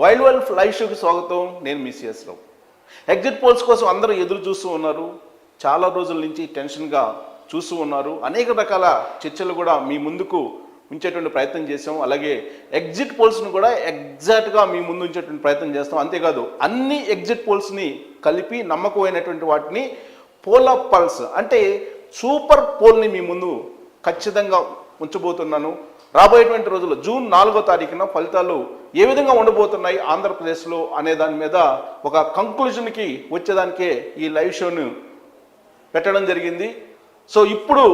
Wild live షోకి స్వాగతం. నేను మీ సిఎస్ రావు. ఎగ్జిట్ పోల్స్ కోసం అందరూ ఎదురు చూస్తూ ఉన్నారు. చాలా రోజుల నుంచి టెన్షన్గా చూస్తూ ఉన్నారు. అనేక రకాల చర్చలు కూడా మీ ముందుకు ఉంచేటువంటి ప్రయత్నం చేసాం. అలాగే ఎగ్జిట్ పోల్స్ను కూడా ఎగ్జాక్ట్గా మీ ముందు ఉంచేటువంటి ప్రయత్నం చేస్తాం. అంతేకాదు అన్ని ఎగ్జిట్ పోల్స్ని కలిపి నమ్మకమైనటువంటి వాటిని పోల్ ఆఫ్ పల్స్ అంటే సూపర్ పోల్ని మీ ముందు ఖచ్చితంగా ఉంచబోతున్నాను. రాబోయేటువంటి రోజుల్లో జూన్ 4వ తారీఖున ఫలితాలు ఏ విధంగా ఉండబోతున్నాయి ఆంధ్రప్రదేశ్లో అనే దాని మీద ఒక కంక్లూజన్కి వచ్చేదానికే ఈ లైవ్ షోను పెట్టడం జరిగింది. సో ఇప్పుడు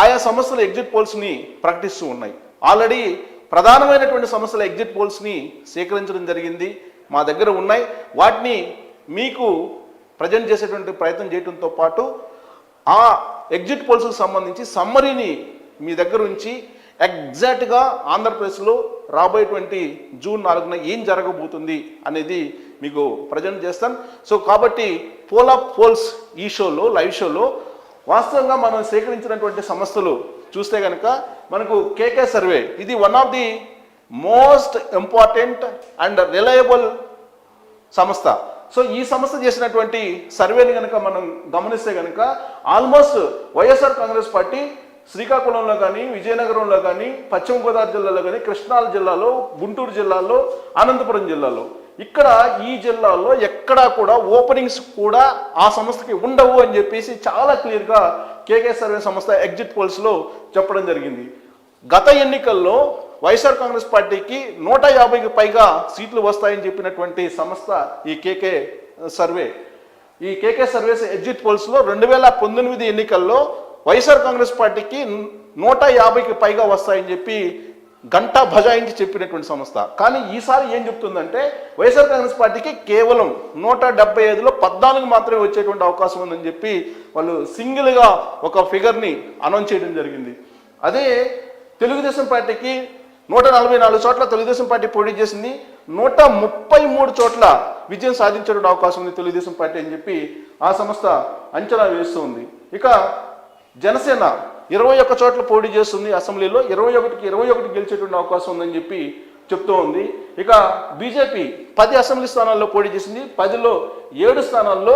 ఆయా సంస్థల ఎగ్జిట్ పోల్స్ని ప్రకటిస్తూ ఉన్నాయి. ఆల్రెడీ ప్రధానమైనటువంటి సంస్థల ఎగ్జిట్ పోల్స్ని సేకరించడం జరిగింది, మా దగ్గర ఉన్నాయి. వాటిని మీకు ప్రజెంట్ చేసేటువంటి ప్రయత్నం చేయడంతో పాటు ఆ ఎగ్జిట్ పోల్స్కి సంబంధించి సమ్మరీని మీ దగ్గర ఉంచి ఎగ్జాక్ట్గా ఆంధ్రప్రదేశ్లో రాబోయేటువంటి జూన్ 4న ఏం జరగబోతుంది అనేది మీకు ప్రజెంట్ చేస్తాను. సో కాబట్టి పోల్ ఆఫ్ పోల్స్ ఈ షోలో లైవ్ షోలో వాస్తవంగా మనం సేకరించినటువంటి సంస్థలు చూస్తే కనుక మనకు కేకే సర్వే, ఇది one of the most important and reliable సంస్థ. సో ఈ సంస్థ చేసినటువంటి సర్వేని కనుక మనం గమనిస్తే కనుక ఆల్మోస్ట్ వైఎస్ఆర్ కాంగ్రెస్ పార్టీ శ్రీకాకుళంలో కానీ, విజయనగరంలో కానీ, పశ్చిమ గోదావరి జిల్లాలో కానీ, కృష్ణా జిల్లాలో, గుంటూరు జిల్లాలో, అనంతపురం జిల్లాలో, ఇక్కడ ఈ జిల్లాలో ఎక్కడా కూడా ఓపెనింగ్స్ కూడా ఆ సంస్థకి ఉండవు అని చెప్పేసి చాలా క్లియర్గా కేకే సర్వే సంస్థ ఎగ్జిట్ పోల్స్లో చెప్పడం జరిగింది. గత ఎన్నికల్లో వైఎస్ఆర్ కాంగ్రెస్ పార్టీకి 150కి పైగా సీట్లు వస్తాయని చెప్పినటువంటి సంస్థ ఈ కేకే సర్వే. ఈ కేకే సర్వేస్ ఎగ్జిట్ పోల్స్లో 2019 ఎన్నికల్లో వైఎస్ఆర్ కాంగ్రెస్ పార్టీకి 150కి పైగా వస్తాయని చెప్పి గంటా బజాయించి చెప్పినటువంటి సంస్థ. కానీ ఈసారి ఏం చెప్తుందంటే వైఎస్ఆర్ కాంగ్రెస్ పార్టీకి కేవలం 175లో 14 మాత్రమే వచ్చేటువంటి అవకాశం ఉందని చెప్పి వాళ్ళు సింగిల్గా ఒక ఫిగర్ని అనౌన్స్ చేయడం జరిగింది. అదే తెలుగుదేశం పార్టీకి 144 చోట్ల తెలుగుదేశం పార్టీ పోటీ చేసింది, 133 చోట్ల విజయం సాధించేటువంటి అవకాశం ఉంది తెలుగుదేశం పార్టీ అని చెప్పి ఆ సంస్థ అంచనా వేస్తూ ఉంది. ఇక జనసేన 21 చోట్ల పోటీ చేస్తుంది, అసెంబ్లీలో 21కి 21 గెలిచేటువంటి అవకాశం ఉందని చెప్పి చెప్తూ ఉంది. ఇక బీజేపీ 10 అసెంబ్లీ స్థానాల్లో పోటీ చేసింది, 10లో 7 స్థానాల్లో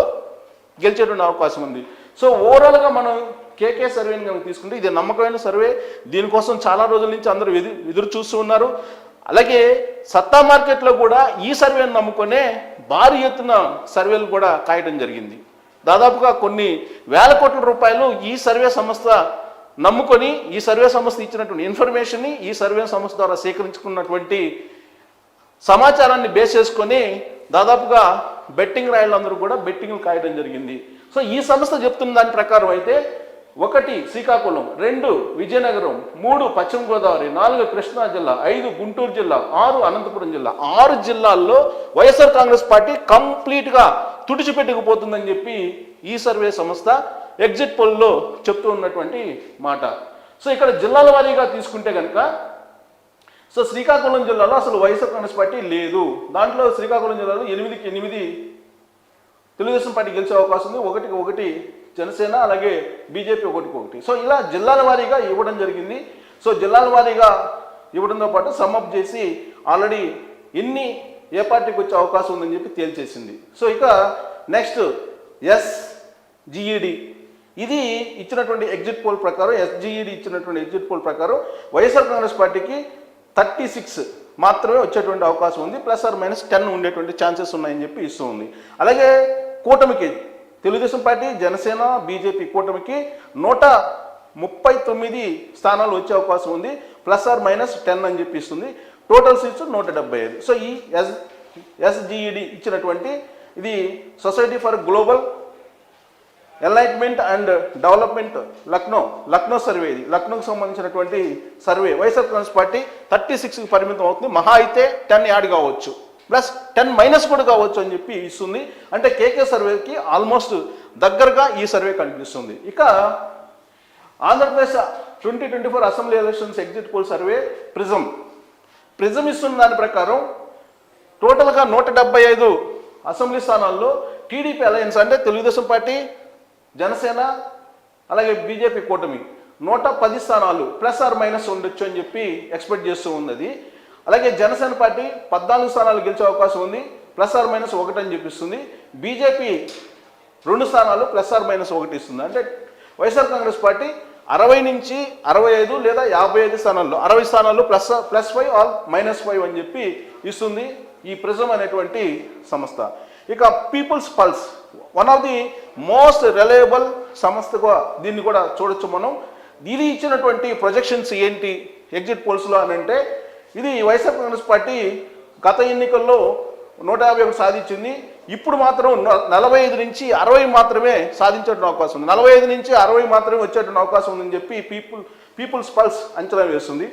గెలిచేటువంటి అవకాశం ఉంది. సో ఓవరాల్గా మనం కేకే సర్వేని కనుక తీసుకుంటే ఇది నమ్మకమైన సర్వే. దీనికోసం చాలా రోజుల నుంచి అందరూ ఎదురు చూస్తూ ఉన్నారు. అలాగే సత్తా మార్కెట్లో కూడా ఈ సర్వేని నమ్ముకొనే భారీ ఎత్తున సర్వేలు కూడా కాయడం జరిగింది. దాదాపుగా కొన్ని వేల కోట్ల రూపాయలు ఈ సర్వే సంస్థ నమ్ముకొని, ఈ సర్వే సంస్థ ఇచ్చినటువంటి ఇన్ఫర్మేషన్ని, ఈ సర్వే సంస్థ ద్వారా సేకరించుకున్నటువంటి సమాచారాన్ని బేస్ చేసుకొని దాదాపుగా బెట్టింగ్ రాయలందరూ కూడా బెట్టింగ్లు కాయడం జరిగింది. సో ఈ సంస్థ చెప్తున్న దాని ప్రకారం అయితే 1 శ్రీకాకుళం, 2 విజయనగరం, 3 పశ్చిమ గోదావరి, 4 కృష్ణా జిల్లా, 5 గుంటూరు జిల్లా, 6 అనంతపురం జిల్లా, 6 జిల్లాల్లో వైఎస్ఆర్ కాంగ్రెస్ పార్టీ కంప్లీట్గా తుడిచిపెట్టుకుపోతుందని చెప్పి ఈ సర్వే సంస్థ ఎగ్జిట్ పోల్లో చెప్తూ ఉన్నటువంటి మాట. సో ఇక్కడ జిల్లాల వారీగా తీసుకుంటే కనుక సో శ్రీకాకుళం జిల్లాలో అసలు వైఎస్ఆర్ కాంగ్రెస్ పార్టీ లేదు. దాంట్లో శ్రీకాకుళం జిల్లాలో 8కి 8 తెలుగుదేశం పార్టీ గెలిచే అవకాశం ఉంది, 1కి 1 జనసేన, అలాగే బీజేపీ 1కి 1. సో ఇలా జిల్లాల వారీగా ఇవ్వడం జరిగింది. సో జిల్లాల వారీగా ఇవ్వడంతో పాటు సమ్మప్ చేసి ఆల్రెడీ ఏ పార్టీకి వచ్చే అవకాశం ఉందని చెప్పి తేల్చేసింది. సో ఇక నెక్స్ట్ ఎస్జిఈడి, ఇది ఇచ్చినటువంటి ఎగ్జిట్ పోల్ ప్రకారం, ఎస్జిఈడి ఇచ్చినటువంటి ఎగ్జిట్ పోల్ ప్రకారం వైఎస్ఆర్ కాంగ్రెస్ పార్టీకి 36 మాత్రమే వచ్చేటువంటి అవకాశం ఉంది, ±10 ఉండేటువంటి ఛాన్సెస్ ఉన్నాయని చెప్పి ఇస్తూ ఉంది. అలాగే కూటమికి తెలుగుదేశం పార్టీ, జనసేన, బీజేపీ కూటమికి 139 స్థానాలు వచ్చే అవకాశం ఉంది, ±10 అని చెప్పి ఇస్తుంది. Total seats 175. సో ఈ ఎస్జిఈడి ఇచ్చినటువంటి ఇది society for global enlightenment and development Lucknow survey. ఇది లక్నోకి సంబంధించినటువంటి సర్వే. వైఎస్ఆర్ కాంగ్రెస్ పార్టీ 36కి పరిమితం అవుతుంది, మహా అయితే 10 యాడ్ కావచ్చు, +10 కూడా కావచ్చు అని చెప్పి ఇస్తుంది. అంటే కేకే సర్వేకి ఆల్మోస్ట్ దగ్గరగా ఈ సర్వే కనిపిస్తుంది. ఇక Andhra Pradesh 2024 assembly elections exit poll survey prism ఇస్తున్న దాని ప్రకారం టోటల్గా 175 అసెంబ్లీ స్థానాల్లో టీడీపీ అలయన్స్ అంటే తెలుగుదేశం పార్టీ, జనసేన, అలాగే బీజేపీ కూటమి 110 స్థానాలు +or- ఉండొచ్చు అని చెప్పి ఎక్స్పెక్ట్ చేస్తూ ఉన్నది. అలాగే జనసేన పార్టీ 14 స్థానాలు గెలిచే అవకాశం ఉంది, ±1 అని చెప్పిస్తుంది. బీజేపీ 2 స్థానాలు ±1 ఇస్తుంది. అంటే వైఎస్ఆర్ కాంగ్రెస్ పార్టీ 60 నుంచి 65 లేదా 55 స్థానాల్లో 60 స్థానాల్లో +5 ఆర్ -5 అని చెప్పి ఇస్తుంది ఈ ప్రిజం అనేటువంటి సంస్థ. ఇక People's Pulse one of the most reliable సంస్థగా దీన్ని కూడా చూడొచ్చు మనం. ఇది ఇచ్చినటువంటి ప్రొజెక్షన్స్ ఏంటి ఎగ్జిట్ పోల్స్లో అని అంటే, ఇది వైఎస్ఆర్ కాంగ్రెస్ పార్టీ గత ఎన్నికల్లో 151 సాధించింది. ఇప్పుడు మాత్రం 45 నుంచి 60 మాత్రమే సాధించేటువంటి అవకాశం ఉంది, 45 నుంచి 60 మాత్రమే వచ్చేటువంటి అవకాశం ఉందని చెప్పి పీపుల్స్ పల్స్ అంచనా వేస్తుంది.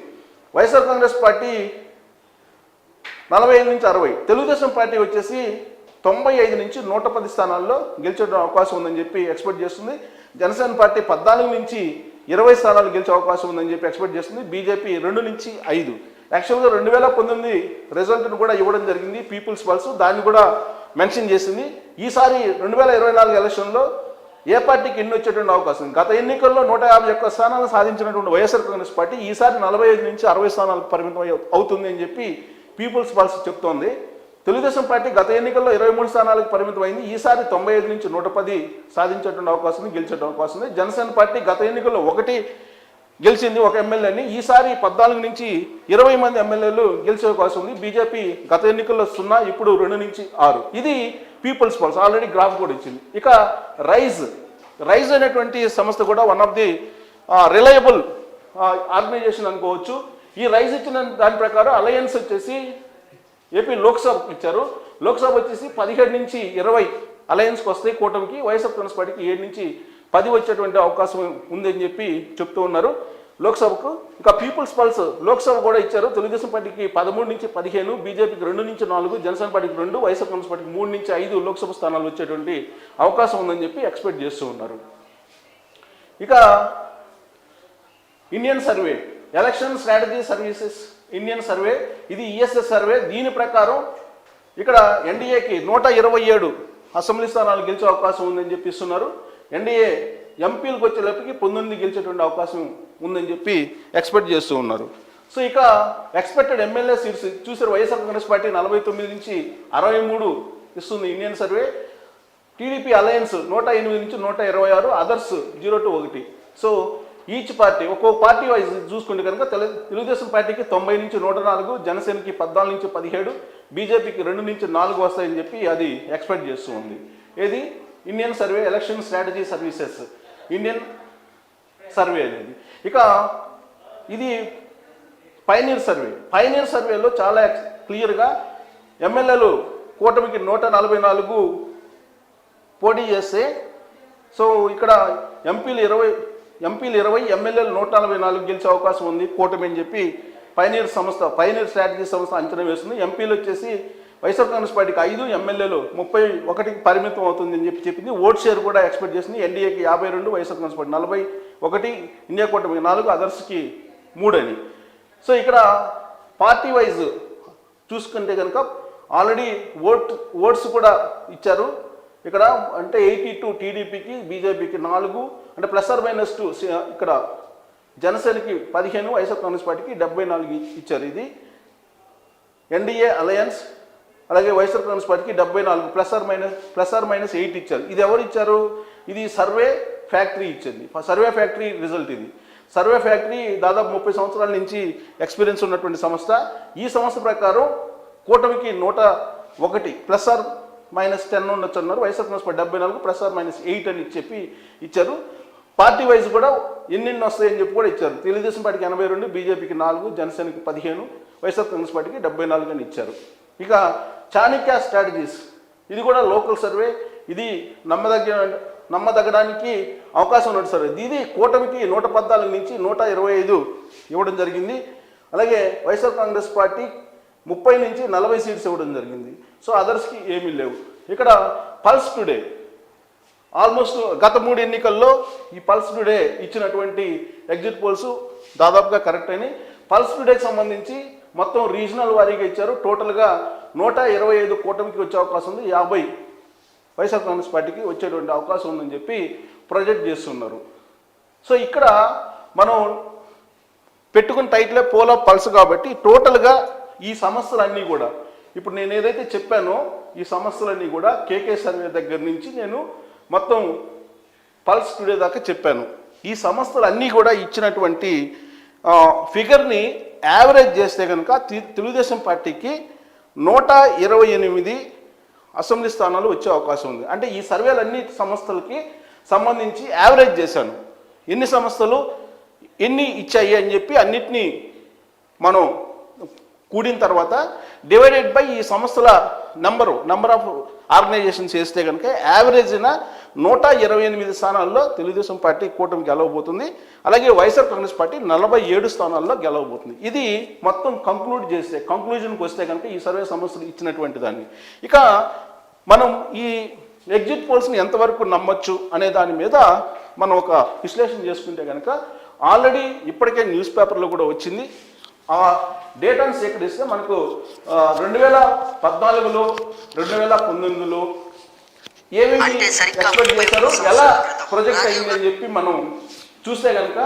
వైఎస్ఆర్ కాంగ్రెస్ పార్టీ 45 నుంచి 60, తెలుగుదేశం పార్టీ వచ్చేసి 95 నుంచి 110 స్థానాల్లో గెలిచే అవకాశం ఉందని చెప్పి ఎక్స్పెక్ట్ చేస్తుంది. జనసేన పార్టీ 14 నుంచి 20 స్థానాలు గెలిచే అవకాశం ఉందని చెప్పి ఎక్స్పెక్ట్ చేస్తుంది. బీజేపీ 2 నుంచి 5. యాక్చువల్గా 2019 రిజల్ట్ను కూడా ఇవ్వడం జరిగింది పీపుల్స్ పల్స్, దాన్ని కూడా మెన్షన్ చేసింది. ఈసారి 2024 ఎలక్షన్లో ఏ పార్టీకి ఎన్ని వచ్చేటువంటి అవకాశం ఉంది. గత ఎన్నికల్లో 151 స్థానాలు సాధించినటువంటి వైఎస్ఆర్ కాంగ్రెస్ పార్టీ ఈసారి 45 నుంచి 60 స్థానాలకు పరిమితం అవుతుంది అని చెప్పి పీపుల్స్ పల్స్ చెప్తోంది. తెలుగుదేశం పార్టీ గత ఎన్నికల్లో 23 స్థానాలకు పరిమితం అయింది, ఈసారి 95 నుంచి 110 సాధించేటువంటి అవకాశం ఉంది, గెలిచేటువంటి అవకాశం ఉంది. జనసేన పార్టీ గత ఎన్నికల్లో 1 గెలిచింది, 1 ఎమ్మెల్యేని, ఈసారి 14 నుంచి 20 మంది ఎమ్మెల్యేలు గెలిచే అవకాశం ఉంది. బీజేపీ గత ఎన్నికల్లో 0, ఇప్పుడు 2 నుంచి 6. ఇది పీపుల్స్ పల్స్, ఆల్రెడీ గ్రాఫ్ కూడా ఇచ్చింది. ఇక రైజ్ అనేటువంటి సంస్థ కూడా one of the reliable organization అనుకోవచ్చు. ఈ రైజ్ ఇచ్చిన దాని ప్రకారం అలయన్స్ వచ్చేసి ఏపీ లోక్సభకు ఇచ్చారు. లోక్సభ వచ్చేసి 17 నుంచి 20 అలయన్స్కి వస్తాయి కూటమికి, వైఎస్ఆర్ కాంగ్రెస్ పార్టీకి 7 నుంచి 10 వచ్చేటువంటి అవకాశం ఉందని చెప్పి చెప్తూ ఉన్నారు లోక్సభకు. ఇంకా పీపుల్స్ పల్స్ లోక్సభ కూడా ఇచ్చారు. తెలుగుదేశం పార్టీకి 13 నుంచి 15, బీజేపీకి 2 నుంచి 4, జనసేన పార్టీకి 2, వైఎస్ఆర్ కాంగ్రెస్ పార్టీకి 3 నుంచి 5 లోక్సభ స్థానాలు వచ్చేటువంటి అవకాశం ఉందని చెప్పి ఎక్స్పెక్ట్ చేస్తూ ఉన్నారు. ఇక Indian survey, election strategy services Indian survey, ఇది ఈఎస్ఎస్ సర్వే. దీని ప్రకారం ఇక్కడ ఎన్డీఏకి 127 అసెంబ్లీ స్థానాలు గెలిచే అవకాశం ఉందని చెప్పి ఇస్తున్నారు. ఎన్డీఏ ఎంపీలకు వచ్చేటప్పటికి 19 గెలిచేటువంటి అవకాశం ఉందని చెప్పి ఎక్స్పెక్ట్ చేస్తూ ఉన్నారు. సో ఇక ఎక్స్పెక్టెడ్ ఎమ్మెల్యే సీట్స్ చూసారు, వైఎస్ఆర్ కాంగ్రెస్ పార్టీ 49 నుంచి 63 ఇస్తుంది ఇండియన్ సర్వే. టీడీపీ అలయన్స్ 108 నుంచి 126, others 0 to 1. So each party ఒక్కో పార్టీ వైజ్ చూసుకుంటే కనుక తెలుగుదేశం పార్టీకి 90 నుంచి 104, జనసేనకి 14 నుంచి 17, బీజేపీకి 2 నుంచి 4 వస్తాయని చెప్పి అది ఎక్స్పెక్ట్ చేస్తూ ఉంది. ఏది Indian survey election strategy services Indian survey అనేది. ఇక ఇది పైనీర్ సర్వేలో చాలా క్లియర్గా ఎమ్మెల్యేలు కూటమికి 144 పోటీ చేస్తే, సో ఇక్కడ ఎంపీలు 20, ఎమ్మెల్యేలు 144 గెలిచే అవకాశం ఉంది కూటమి అని చెప్పి పైనీర్ స్ట్రాటజీ సంస్థ అంచనా వేస్తుంది. ఎంపీలు వచ్చేసి వైఎస్ఆర్ కాంగ్రెస్ పార్టీకి 5, ఎమ్మెల్యేలు 31కి పరిమితం అవుతుంది అని చెప్పి చెప్పింది. ఓట్ షేర్ కూడా ఎక్స్పెక్ట్ చేసింది. ఎన్డీఏకి 52, వైఎస్ఆర్ కాంగ్రెస్ పార్టీ 41, ఇండియా కూటమికి 4, అదర్స్కి 3 అని. సో ఇక్కడ పార్టీ వైజ్ చూసుకుంటే కనుక ఆల్రెడీ ఓట్స్ కూడా ఇచ్చారు. ఇక్కడ అంటే 82 టీడీపీకి, బీజేపీకి 4, అంటే ±2. ఇక్కడ జనసేనకి 15, వైఎస్ఆర్ కాంగ్రెస్ పార్టీకి 74 ఇచ్చారు. ఇది ఎన్డీఏ అలయన్స్, అలాగే వైఎస్ఆర్ కాంగ్రెస్ పార్టీకి 74 ±8 ఇచ్చారు. ఇది ఎవరు ఇచ్చారు? ఇది సర్వే ఫ్యాక్టరీ ఇచ్చింది. సర్వే ఫ్యాక్టరీ రిజల్ట్ ఇది. సర్వే ఫ్యాక్టరీ దాదాపు 30 సంవత్సరాల నుంచి ఎక్స్పీరియన్స్ ఉన్నటువంటి సంస్థ. ఈ సంస్థ ప్రకారం కూటమికి 101 ±10 ఉండొచ్చు అన్నారు. వైఎస్ఆర్ కాంగ్రెస్ పార్టీ 74 ±8 అని చెప్పి ఇచ్చారు. పార్టీ వైజ్ కూడా ఎన్ని వస్తాయని చెప్పి కూడా ఇచ్చారు. తెలుగుదేశం పార్టీకి 82, బీజేపీకి 4, జనసేనకి 15, వైఎస్ఆర్ కాంగ్రెస్ పార్టీకి 74 అని ఇచ్చారు. ఇక చాణక్య స్ట్రాటజీస్, ఇది కూడా లోకల్ సర్వే. ఇది నమ్మదగ్గడానికి అవకాశం ఉన్నట్టు సర్వే. ఇది కూటమికి 114 నుంచి 125 ఇవ్వడం జరిగింది. అలాగే వైఎస్ఆర్ కాంగ్రెస్ పార్టీ 30 నుంచి 40 సీట్స్ ఇవ్వడం జరిగింది. సో అదర్స్కి ఏమీ లేవు. ఇక్కడ పల్స్ టుడే ఆల్మోస్ట్ గత 3 ఎన్నికల్లో ఈ పల్స్ టుడే ఇచ్చినటువంటి ఎగ్జిట్ పోల్స్ దాదాపుగా కరెక్ట్ అయినాయి. పల్స్ టుడేకి సంబంధించి మొత్తం రీజనల్ వారీగా ఇచ్చారు. టోటల్గా 125 కూటమికి వచ్చే అవకాశం ఉంది, 50 వైఎస్ఆర్ కాంగ్రెస్ పార్టీకి వచ్చేటువంటి అవకాశం ఉందని చెప్పి ప్రొజెక్ట్ చేస్తున్నారు. సో ఇక్కడ మనం పెట్టుకున్న టైటిలే పోల్ ఆఫ్ పల్స్ కాబట్టి టోటల్గా ఈ సమస్యలన్నీ కూడా ఇప్పుడు నేను ఏదైతే చెప్పానో ఈ సమస్యలన్నీ కూడా కేకే సర్వే దగ్గర నుంచి నేను మొత్తం పల్స్ టుడే దాకా చెప్పాను. ఈ సమస్యలన్నీ కూడా ఇచ్చినటువంటి ఫిగర్ని యావరేజ్ చేస్తే కనుక తెలుగుదేశం పార్టీకి 128 అసెంబ్లీ స్థానాలు వచ్చే అవకాశం ఉంది. అంటే ఈ సర్వేలన్నీ సంస్థలకి సంబంధించి యావరేజ్ చేశాను. ఎన్ని సంస్థలు ఎన్ని ఇచ్చాయి అని చెప్పి అన్నిటినీ మనం కూడిన తర్వాత డివైడెడ్ బై ఈ సంస్థల నెంబర్ ఆఫ్ ఆర్గనైజేషన్స్ వేస్తే కనుక యావరేజ్న 128 స్థానాల్లో తెలుగుదేశం పార్టీ కూటమి గెలవబోతుంది. అలాగే వైఎస్ఆర్ కాంగ్రెస్ పార్టీ 47 స్థానాల్లో గెలవబోతుంది. ఇది మొత్తం కంక్లూజన్కి వస్తే కనుక ఈ సర్వే సంస్థలు ఇచ్చినటువంటి దాన్ని. ఇక మనం ఈ ఎగ్జిట్ పోల్స్ని ఎంతవరకు నమ్మచ్చు అనే దాని మీద మనం ఒక విశ్లేషణ చేసుకుంటే కనుక ఆల్రెడీ ఇప్పటికే న్యూస్ పేపర్లో కూడా వచ్చింది. ఆ డేటాను సేకరిస్తే మనకు 2014లో 2019లో ఏమేమి ఎక్స్పెక్ట్ చేశారో ఎలా ప్రొజెక్ట్ అయింది అని చెప్పి మనం చూస్తే కనుక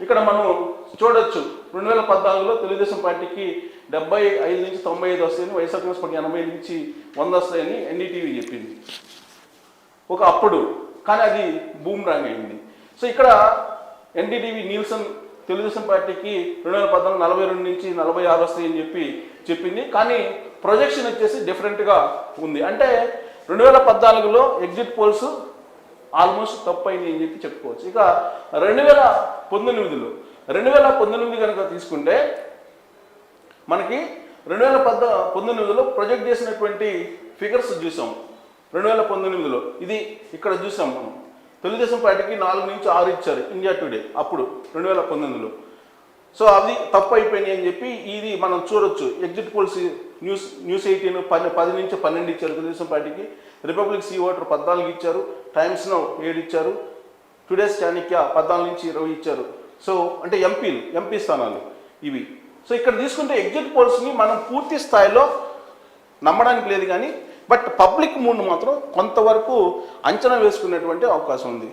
ఇక్కడ మనం చూడొచ్చు. 2014లో తెలుగుదేశం పార్టీకి 75 నుంచి 95 వస్తాయని, వైఎస్ఆర్ కాంగ్రెస్ పార్టీ 80 నుంచి 100 వస్తాయని ఎన్డీటీవీ చెప్పింది ఒక అప్పుడు. కానీ అది బూమ్రాంగ్ అయింది. సో ఇక్కడ ఎన్డీటీవీ నీల్సన్ తెలుగుదేశం పార్టీకి 2014 42 నుంచి 46 వస్తాయని చెప్పింది. కానీ ప్రొజెక్షన్ వచ్చేసి డిఫరెంట్గా ఉంది. అంటే 2014లో ఎగ్జిట్ పోల్స్ ఆల్మోస్ట్ తప్పైంది అని చెప్పి చెప్పుకోవచ్చు. ఇక 2019 కనుక తీసుకుంటే మనకి 2019లో ప్రొజెక్ట్ చేసినటువంటి ఫిగర్స్ చూసాం. 2019లో ఇది ఇక్కడ చూసాం మనం. తెలుగుదేశం పార్టీకి 4 నుంచి 6 ఇచ్చారు ఇండియా టుడే అప్పుడు 2019లో. సో అది తప్పు అయిపోయినాయి అని చెప్పి ఇది మనం చూడొచ్చు. ఎగ్జిట్ పోల్స్ న్యూస్ 18 10 నుంచి 12 ఇచ్చారు తెలుగుదేశం పార్టీకి. రిపబ్లిక్ సీ ఓటర్ 14 ఇచ్చారు. టైమ్స్ నౌ 7 ఇచ్చారు. టుడేస్ చాణక్య 14 నుంచి 20 ఇచ్చారు. సో అంటే ఎంపీ స్థానాలు ఇవి. సో ఇక్కడ తీసుకుంటే ఎగ్జిట్ పోల్స్ని మనం పూర్తి స్థాయిలో నమ్మడానికి లేదు, కానీ బట్ పబ్లిక్ మూడ్ను మాత్రం కొంతవరకు అంచనా వేసుకునేటువంటి అవకాశం ఉంది.